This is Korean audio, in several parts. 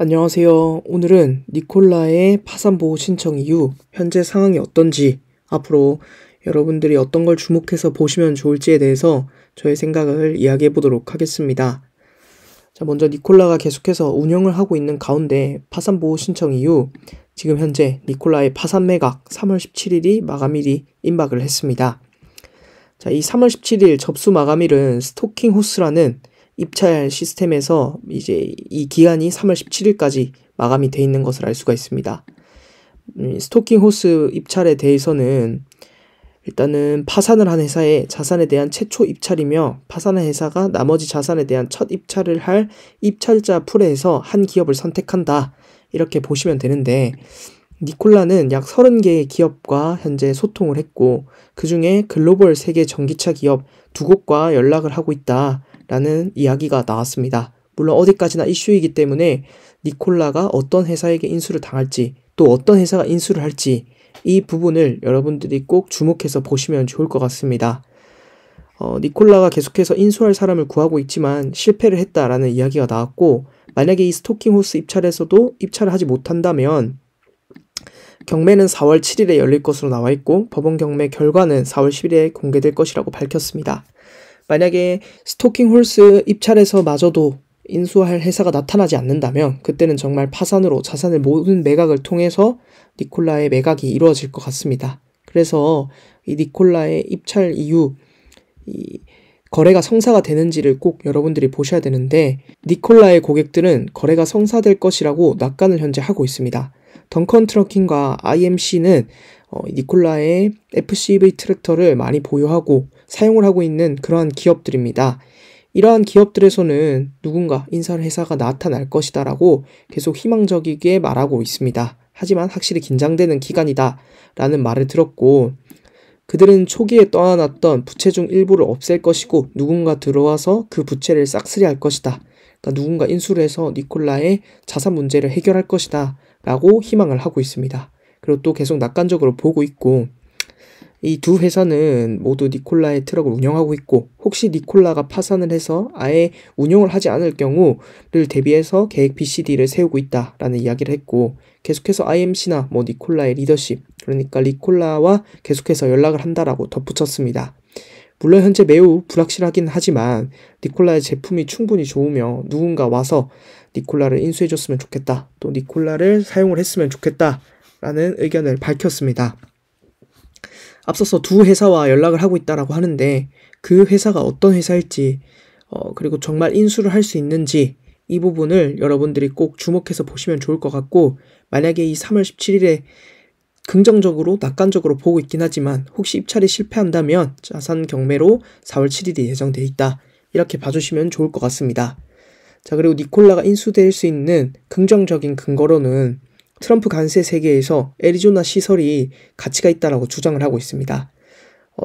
안녕하세요. 오늘은 니콜라의 파산보호 신청 이후 현재 상황이 어떤지, 앞으로 여러분들이 어떤 걸 주목해서 보시면 좋을지에 대해서 저의 생각을 이야기해 보도록 하겠습니다. 자, 먼저 니콜라가 계속해서 운영을 하고 있는 가운데 파산보호 신청 이후 지금 현재 니콜라의 파산 매각 3월 17일이 마감일이 임박을 했습니다. 자, 이 3월 17일 접수 마감일은 스토킹 호스라는 입찰 시스템에서 이제 이 기간이 3월 17일까지 마감이 돼 있는 것을 알 수가 있습니다. 스토킹 호스 입찰에 대해서는 일단은 파산을 한 회사의 자산에 대한 최초 입찰이며 파산한 회사가 나머지 자산에 대한 첫 입찰을 할 입찰자 풀에서 한 기업을 선택한다, 이렇게 보시면 되는데, 니콜라는 약 30개의 기업과 현재 소통을 했고 그 중에 글로벌 세계 전기차 기업 2곳과 연락을 하고 있다 라는 이야기가 나왔습니다. 물론 어디까지나 이슈이기 때문에 니콜라가 어떤 회사에게 인수를 당할지, 또 어떤 회사가 인수를 할지, 이 부분을 여러분들이 꼭 주목해서 보시면 좋을 것 같습니다. 니콜라가 계속해서 인수할 사람을 구하고 있지만 실패를 했다라는 이야기가 나왔고, 만약에 이 스토킹 호스 입찰에서도 입찰을 하지 못한다면 경매는 4월 7일에 열릴 것으로 나와 있고 법원 경매 결과는 4월 10일에 공개될 것이라고 밝혔습니다. 만약에 스토킹 홀스 입찰에서 마저도 인수할 회사가 나타나지 않는다면 그때는 정말 파산으로 자산을 모든 매각을 통해서 니콜라의 매각이 이루어질 것 같습니다. 그래서 이 니콜라의 입찰 이후 이 거래가 성사가 되는지를 꼭 여러분들이 보셔야 되는데, 니콜라의 고객들은 거래가 성사될 것이라고 낙관을 현재 하고 있습니다. 덩컨 트러킹과 IMC는 니콜라의 FCV 트랙터를 많이 보유하고 사용을 하고 있는 그러한 기업들입니다. 이러한 기업들에서는 누군가 인수할 회사가 나타날 것이다 라고 계속 희망적이게 말하고 있습니다. 하지만 확실히 긴장되는 기간이다 라는 말을 들었고, 그들은 초기에 떠안았던 부채 중 일부를 없앨 것이고 누군가 들어와서 그 부채를 싹쓸이할 것이다. 그러니까 누군가 인수를 해서 니콜라의 자산 문제를 해결할 것이다 라고 희망을 하고 있습니다. 그리고 또 계속 낙관적으로 보고 있고, 이 두 회사는 모두 니콜라의 트럭을 운영하고 있고 혹시 니콜라가 파산을 해서 아예 운영을 하지 않을 경우를 대비해서 계획 BCD를 세우고 있다라는 이야기를 했고, 계속해서 IMC나 니콜라의 리더십, 그러니까 니콜라와 계속해서 연락을 한다라고 덧붙였습니다. 물론 현재 매우 불확실하긴 하지만 니콜라의 제품이 충분히 좋으며 누군가 와서 니콜라를 인수해줬으면 좋겠다, 또 니콜라를 사용을 했으면 좋겠다 라는 의견을 밝혔습니다. 앞서서 두 회사와 연락을 하고 있다라고 하는데 그 회사가 어떤 회사일지, 그리고 정말 인수를 할 수 있는지, 이 부분을 여러분들이 꼭 주목해서 보시면 좋을 것 같고, 만약에 이 3월 17일에 긍정적으로 낙관적으로 보고 있긴 하지만 혹시 입찰이 실패한다면 자산 경매로 4월 7일이 예정돼 있다, 이렇게 봐주시면 좋을 것 같습니다. 자, 그리고 니콜라가 인수될 수 있는 긍정적인 근거로는 트럼프 관세 세계에서 애리조나 시설이 가치가 있다라고 주장을 하고 있습니다.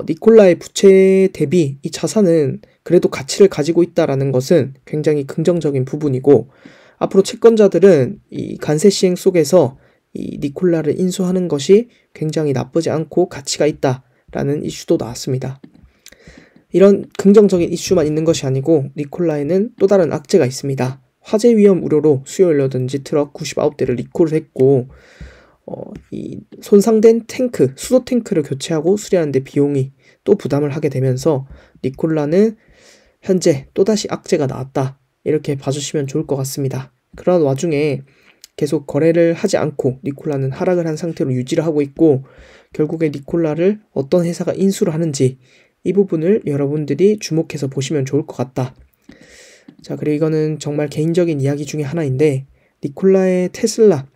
니콜라의 부채 대비 이 자산은 그래도 가치를 가지고 있다라는 것은 굉장히 긍정적인 부분이고, 앞으로 채권자들은 이 관세 시행 속에서 이 니콜라를 인수하는 것이 굉장히 나쁘지 않고 가치가 있다라는 이슈도 나왔습니다. 이런 긍정적인 이슈만 있는 것이 아니고 니콜라에는 또 다른 악재가 있습니다. 화재 위험 우려로 수요일러든지 트럭 99대를 리콜을 했고, 이 손상된 탱크, 수소 탱크를 교체하고 수리하는 데 비용이 또 부담을 하게 되면서 니콜라는 현재 또다시 악재가 나왔다, 이렇게 봐주시면 좋을 것 같습니다. 그런 와중에 계속 거래를 하지 않고 니콜라는 하락을 한 상태로 유지를 하고 있고, 결국에 니콜라를 어떤 회사가 인수를 하는지 이 부분을 여러분들이 주목해서 보시면 좋을 것 같다. 자, 그리고 이거는 정말 개인적인 이야기 중에 하나인데, 니콜라의 테슬라,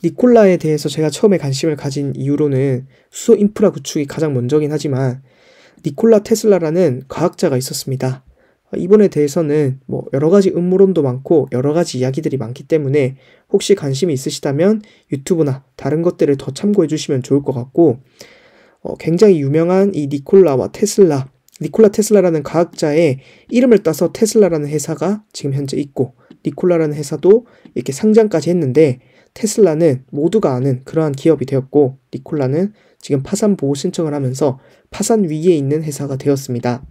니콜라에 대해서 제가 처음에 관심을 가진 이유로는 수소 인프라 구축이 가장 먼저긴 하지만 니콜라 테슬라라는 과학자가 있었습니다. 이분에 대해서는 여러가지 음모론도 많고 여러가지 이야기들이 많기 때문에 혹시 관심이 있으시다면 유튜브나 다른 것들을 더 참고해 주시면 좋을 것 같고, 굉장히 유명한 이 니콜라 테슬라라는 과학자의 이름을 따서 테슬라라는 회사가 지금 현재 있고, 니콜라라는 회사도 이렇게 상장까지 했는데 테슬라는 모두가 아는 그러한 기업이 되었고, 니콜라는 지금 파산 보호 신청을 하면서 파산 위기에 있는 회사가 되었습니다.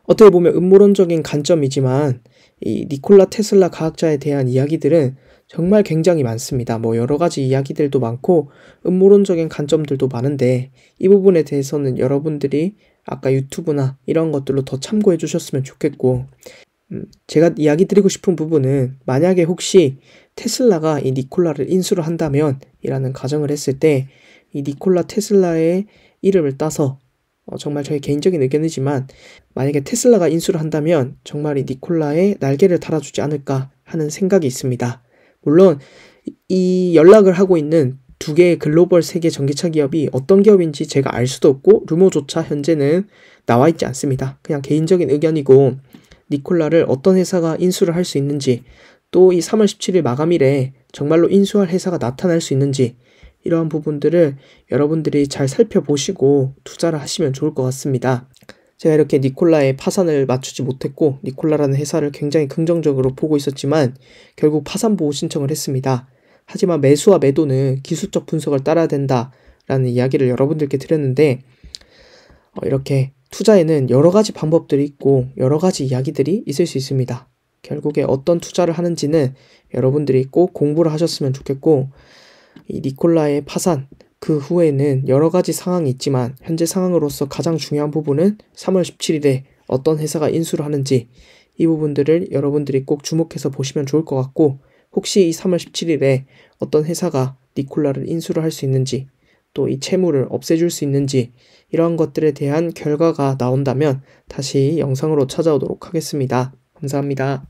어떻게 보면 음모론적인 관점이지만 이 니콜라 테슬라 과학자에 대한 이야기들은 정말 굉장히 많습니다. 뭐 여러 가지 이야기들도 많고 음모론적인 관점들도 많은데 이 부분에 대해서는 여러분들이 아까 유튜브나 이런 것들로 더 참고해 주셨으면 좋겠고, 제가 이야기 드리고 싶은 부분은 만약에 혹시 테슬라가 이 니콜라를 인수를 한다면 이라는 가정을 했을 때 이 니콜라 테슬라의 이름을 따서 정말 저의 개인적인 의견이지만 만약에 테슬라가 인수를 한다면 정말 이 니콜라의 날개를 달아주지 않을까 하는 생각이 있습니다. 물론 이 연락을 하고 있는 두 개의 글로벌 세계 전기차 기업이 어떤 기업인지 제가 알 수도 없고 루머조차 현재는 나와 있지 않습니다. 그냥 개인적인 의견이고, 니콜라를 어떤 회사가 인수를 할 수 있는지, 또 이 3월 17일 마감일에 정말로 인수할 회사가 나타날 수 있는지, 이러한 부분들을 여러분들이 잘 살펴보시고 투자를 하시면 좋을 것 같습니다. 제가 이렇게 니콜라의 파산을 맞추지 못했고 니콜라라는 회사를 굉장히 긍정적으로 보고 있었지만 결국 파산 보호 신청을 했습니다. 하지만 매수와 매도는 기술적 분석을 따라야 된다라는 이야기를 여러분들께 드렸는데, 이렇게 투자에는 여러 가지 방법들이 있고 여러 가지 이야기들이 있을 수 있습니다. 결국에 어떤 투자를 하는지는 여러분들이 꼭 공부를 하셨으면 좋겠고, 이 니콜라의 파산 그 후에는 여러 가지 상황이 있지만 현재 상황으로서 가장 중요한 부분은 3월 17일에 어떤 회사가 인수를 하는지, 이 부분들을 여러분들이 꼭 주목해서 보시면 좋을 것 같고, 혹시 이 3월 17일에 어떤 회사가 니콜라를 인수를 할 수 있는지, 또 이 채무를 없애줄 수 있는지, 이러한 것들에 대한 결과가 나온다면 다시 영상으로 찾아오도록 하겠습니다. 감사합니다.